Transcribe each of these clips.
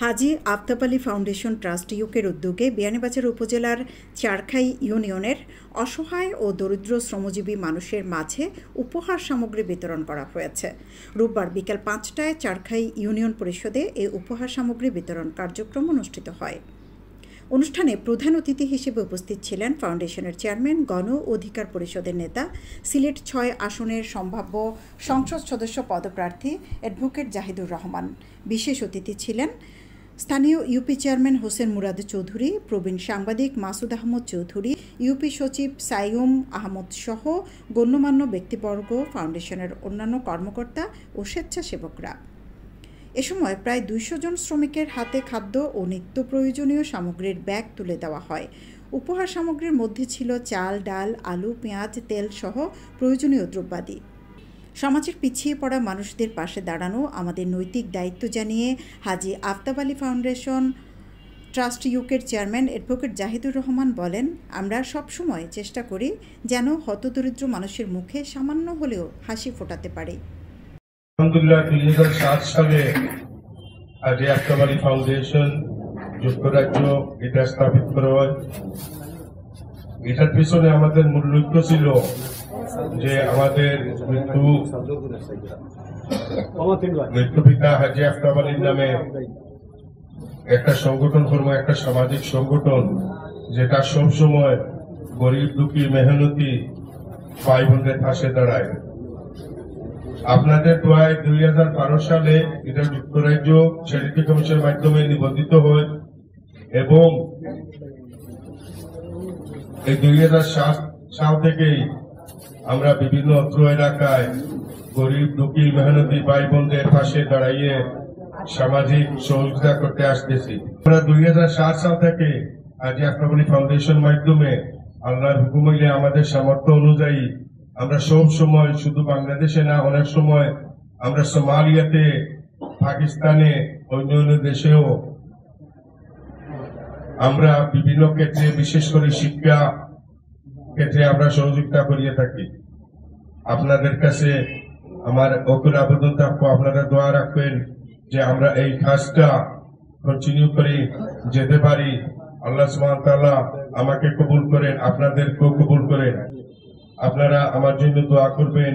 হাজী Aftab Ali foundation trust ইউকের উদ্যোগে বিয়ানীবাজার উপজেলার চারখাই ইউনিয়নের অসহায় ও দরিদ্র শ্রমজীবী মানুষের মাঝে উপহার সামগ্রী বিতরণ করা হয়েছে। রোববার বিকেল ৫টায় চারখাই ইউনিয়ন পরিষদে এই উপহার সামগ্রী বিতরণ কার্যক্রম অনুষ্ঠিত হয়। অনুষ্ঠানে প্রধান অতিথি হিসেবে উপস্থিত ছিলেন ফাউন্ডেশনের চেয়ারম্যান, গণ অধিকার পরিষদের নেতা, সিলেট ৬ আসনের সম্ভাব্য সংসদ সদস্য পদপ্রার্থী অ্যাডভোকেট জাহিদুর রহমান। বিশেষ অতিথি ছিলেন স্থানীয় ইউপি চেয়ারম্যান হোসেন মুরাদ চৌধুরী, প্রবীণ সাংবাদিক মাসুদ আহমদ চৌধুরী, ইউপি সচিব সাইয়ুম আহমদ সহ গণ্যমান্য ব্যক্তিবর্গ, ফাউন্ডেশনের অন্যান্য কর্মকর্তা ও স্বেচ্ছাসেবকরা। এ সময় প্রায় ২০০ জন শ্রমিকের হাতে খাদ্য ও নিত্য প্রয়োজনীয় সামগ্রীর ব্যাগ তুলে দেওয়া হয়। উপহার সামগ্রীর মধ্যে ছিল চাল, ডাল, আলু, পেঁয়াজ, তেল সহ প্রয়োজনীয় দ্রব্যাদি। সমাজের পিছিয়ে পড়া মানুষদের পাশে দাঁড়ানো আমাদের নৈতিক দায়িত্ব জানিয়ে হাজী আফতাব আলী ফাউন্ডেশন ট্রাস্ট ইউকের চেয়ারম্যান অ্যাডভোকেট জাহিদুর রহমান বলেন, আমরা সবসময় চেষ্টা করি যেন হতদরিদ্র মানুষের মুখে সামান্য হলেও হাসি ফোটাতে পারি। আলহামদুলিল্লাহ 2007 সালে হাজী আফতাব আলী ফাউন্ডেশন যুক্তরাজ্য এটা স্থাপিত করা হয়। এটার পিছনে আমাদের মূল লক্ষ্য ছিল যে আমাদের মৃত্যু পিতা হাজী আফতাব আলীর নামে একটা সংগঠন করবো, একটা সামাজিক সংগঠন যেটা সবসময় গরিব দুঃখী মেহনতি ভাই বোনদের পাশে দাঁড়ায়। আপনাদের দোয়ায় 2012 সালে এটা যুক্তরাজ্য চ্যারিটি কমিশনের মাধ্যমে নিবন্ধিত হয় এবং এই 2007 সাল থেকেই আমরা বিভিন্ন অত্র এলাকায় গরিব দুঃখী মেহনতি ভাই বোনদের পাশে দাঁড়াইয়ে সামাজিক সহযোগিতা করতে আসতেছি। আমরা 2007 সাল থেকে হাজী আফতাব আলী ফাউন্ডেশন মাধ্যমে আল্লাহর হুকুম হইলে আমাদের সামর্থ্য অনুযায়ী আমরা সব সময় শুধু বাংলাদেশে না, অনেক সময় আমরা সোমালিয়াতে, পাকিস্তানে, অন্য দেশেও আমরা বিভিন্ন ক্ষেত্রে, বিশেষ করে শিক্ষা ক্ষেত্রে আমরা সহযোগিতা করিয়ে থাকি। আপনাদের কাছে আমার অকুল আবেদন থাকবো, আপনারা দোয়া রাখবেন যে আমরা এই কাজটা কন্টিনিউ করে যেতে পারি। আল্লাহ সুবহানাহু ওয়া তাআলা আমাকে কবুল করেন, আপনাদেরকেও কবুল করেন। আপনারা আমার জন্য দোয়া করবেন,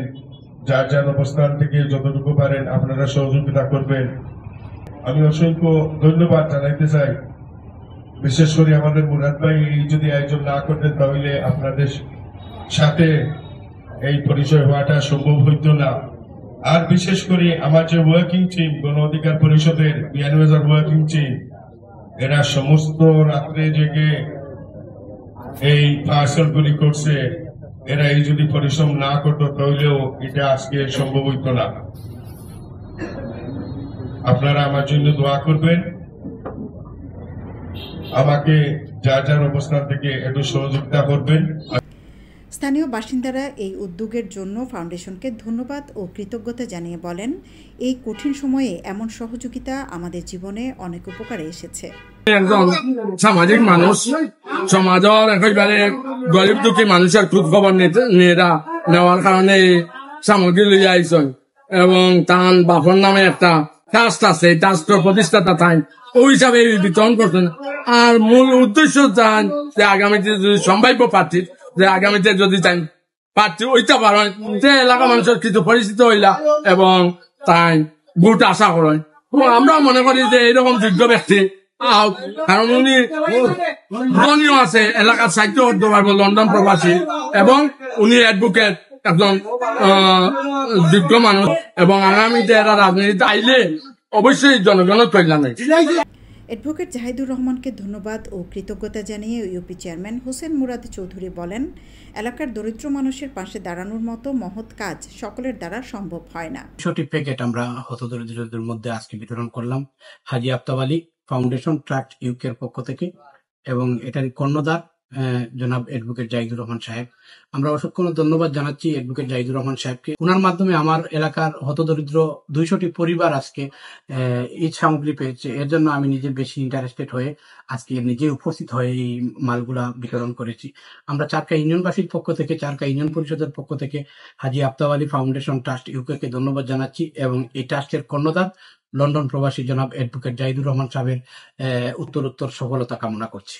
যার যার অবস্থান থেকে যতটুকু পারেন আপনারা সহযোগিতা করবেন। আমি অসংখ্য ধন্যবাদ জানাইতে চাই, বিশেষ করে আমাদের মুরাদ ভাই যদি আয়োজন না করতেন তাহলে আপনাদের সাথে এই পরিচয় হওয়াটা সম্ভব হইত না। আর বিশেষ করে আমার যে ওয়ার্কিং টিম, গণ অধিকার পরিষদের বিয়ানীবাজার ওয়ার্কিং টিম, এরা সমস্ত রাত্রে জেগে এই পার্সেলগুলি করছে। এরা এই যদি পরিশ্রম না করতো তাহলেও এটা আজকে সম্ভব হইত না। আপনারা আমার জন্য দোয়া করবেন, আমাকে যার যার অবস্থান থেকে একটু সহযোগিতা করবেন। স্থানীয় বাসিন্দারা এই উদ্যোগের জন্য ফাউন্ডেশনকে ধন্যবাদ ও কৃতজ্ঞতা জানিয়ে বলেন, এই কঠিন সময়ে এমন সহযোগিতা আমাদের জীবনে অনেক উপকারে এসেছে। একজন সামাজিক মানুষ, সমাজের একেবারে গরিব দুঃখী মানুষের খোঁজ খবর নেওয়ার কারণে সামগ্রী লইয়া আইসন এবং তার বাপর নামে একটা ট্রাস্ট আছে, ট্রাস্টের প্রতিষ্ঠাতা তাই ওই হিসাবে বিতরণ করছেন। আর মূল উদ্দেশ্য চান যে আগামীতে যদি সম্ভাব্য প্রার্থী, যে আগামীতে যদি চাই প্রার্থী ওইটা পারেন, যে এলাকা মানুষের কিছু পরিচিত হইলা এবং তাই ভোট আশা করেন। আমরা মনে করি যে এইরকম যোগ্য ব্যক্তি, কারণ উনি ধনীও আছে, এলাকার সাহিত্য করতে পারবো, লন্ডন প্রবাসী, এবং উনি অ্যাডভোকেট, একজন যোগ্য মানুষ, এবং আগামীতে এরা রাজনীতিতে আইলে অবশ্যই জনগণের কল্যাণে। অ্যাডভোকেট জাহিদুর রহমানকে ধন্যবাদ ও কৃতজ্ঞতা জানিয়ে ইউপি চেয়ারম্যান হোসেন মুরাদ চৌধুরী বলেন, এলাকার দরিদ্র মানুষের পাশে দাঁড়ানোর মতো মহৎ কাজ সকলের দ্বারা সম্ভব হয় না। সঠিক প্যাকেট আমরা হতদরিদ্রদের মধ্যে আজকে বিতরণ করলাম হাজী আফতাব আলী ফাউন্ডেশন ট্রাস্ট ইউকের পক্ষ থেকে, এবং এটার কর্ণধার জনাব অ্যাডভোকেট জাহিদুর রহমান সাহেব। আমরা অসংখ্য ধন্যবাদ জানাচ্ছি অ্যাডভোকেট জাহিদুর রহমান সাহেবকে। ওনার মাধ্যমে আমার এলাকার হতদরিদ্র 200টি পরিবার আজকে এই সামগ্রী পেয়েছে। এর জন্য আমি নিজে বেশি ইন্টারেস্টেড হয়ে আজকে নিজে উপস্থিত হয়ে এই মালগুলা বিতরণ করেছি। আমরা চারকা ইউনিয়নবাসীর পক্ষ থেকে, চারকা ইউনিয়ন পরিষদের পক্ষ থেকে Haji Aftab Ali foundation trust UK ধন্যবাদ জানাচ্ছি, এবং এই ট্রাস্টের কর্ণধার লন্ডন প্রবাসী জনাব অ্যাডভোকেট জাহিদুর রহমান সাহেবের উত্তরোত্তর সফলতা কামনা করছি।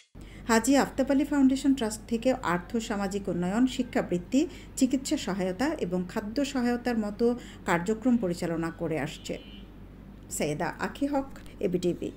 হাজী আফতাব আলী ফাউন্ডেশন ট্রাস্ট থেকে আর্থ সামাজিক উন্নয়ন, শিক্ষাবৃত্তি, চিকিৎসা সহায়তা এবং খাদ্য সহায়তার মতো কার্যক্রম পরিচালনা করে আসছে। সৈয়দা আখি হক, এবিটিভি।